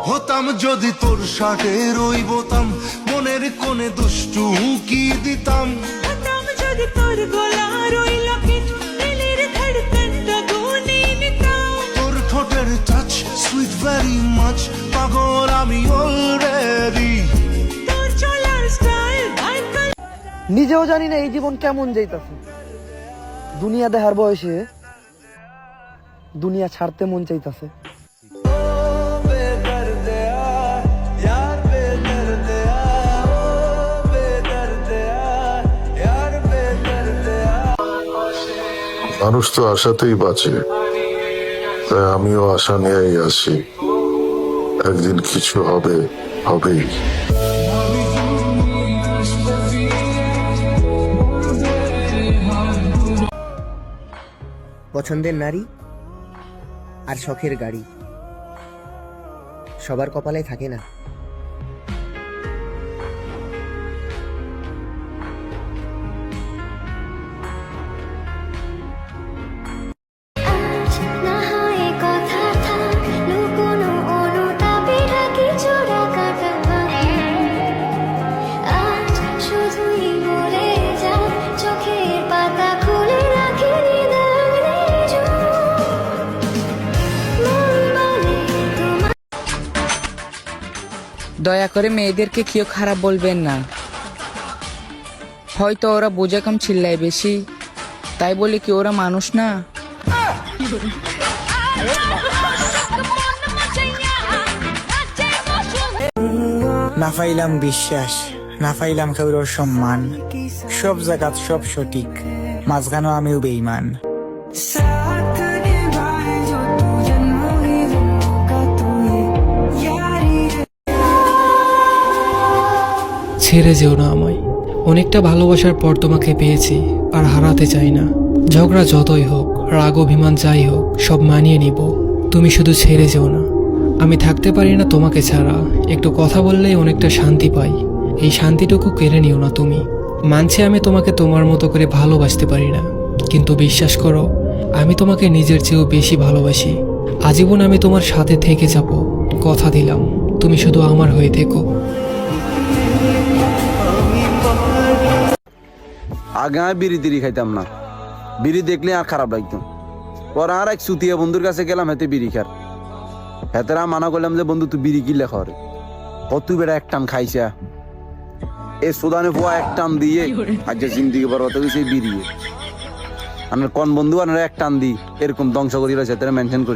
হতাম যদি তোর শার্টের ওই বোতাম, মনের কোণে দুষ্টু উঁকি দিতাম। হতাম যদি তোর গলার ওই লকেট, দিলের ধড়কনটা গুনে নিতাম। তোর ঠোঁটের টাচ সুইট ভেরি মাচ, পাগল আমি অলরেডি। তোর চলার স্টাইল মাইকেল। নিজেও জানি না এই জীবন কেমন যাইতাছে। দুনিয়া দেখার বয়সে দুনিয়া ছাড়তে মন চাইতাছে। মানুষ তো আশাতেই বাঁচে, তাই আমিও আশা নিয়েই আছি। একদিন কিছু হবে, হবেই। পছন্দের নারী আর শখের গাড়ি সবার কপালে থাকে না। দয়া করে মেয়েদেরকে কেউ খারাপ বলবেন না। হয়তো ওরা বোঝা কম, চিল্লায় বেশি, তাই বলে কি ওরা মানুষ না? না পাইলাম বিশ্বাস, না পাইলাম কারোর সম্মান, সব জায়গাত সব সঠিক, মাঝখানেও আমিও বেঈমান। ছেড়ে যেও না আমায়, অনেকটা ভালোবাসার পর তোমাকে পেয়েছি, আর হারাতে চাই না। ঝগড়া যতই হোক, রাগ অভিমান যাই হোক, সব মানিয়ে নিব, তুমি শুধু ছেড়ে যেও না। আমি থাকতে পারি না তোমাকে ছাড়া, একটু কথা বললেই অনেকটা শান্তি পাই, এই শান্তিটুকু কেড়ে নিও না তুমি। মানছি আমি তোমাকে তোমার মতো করে ভালোবাসতে পারি না, কিন্তু বিশ্বাস করো আমি তোমাকে নিজের চেয়েও বেশি ভালোবাসি। আজীবন আমি তোমার সাথে থেকে যাব, কথা দিলাম, তুমি শুধু আমার হয়ে থেকো। আগে আমি বিড়ি তিড়ি খাইতাম না, বিড়ি দেখলে আর খারাপ লাগতো। পর আর এক সুতিয়া বন্ধুর কাছে গেলাম, হেতে বিড়ি খার। হেতেরা মানা করলাম যে বন্ধু তুই বিড়ি কিনলে খর, কত বেড়া এক টান খাইছা, এ সুদানে পোয়া এক টান দিয়ে আজ জিন্দিগি বড় হতে গেছে বিড়ি। আমার কোন বন্ধু আর এক টান দিই এরকম ধ্বংস করি মেনশন করি।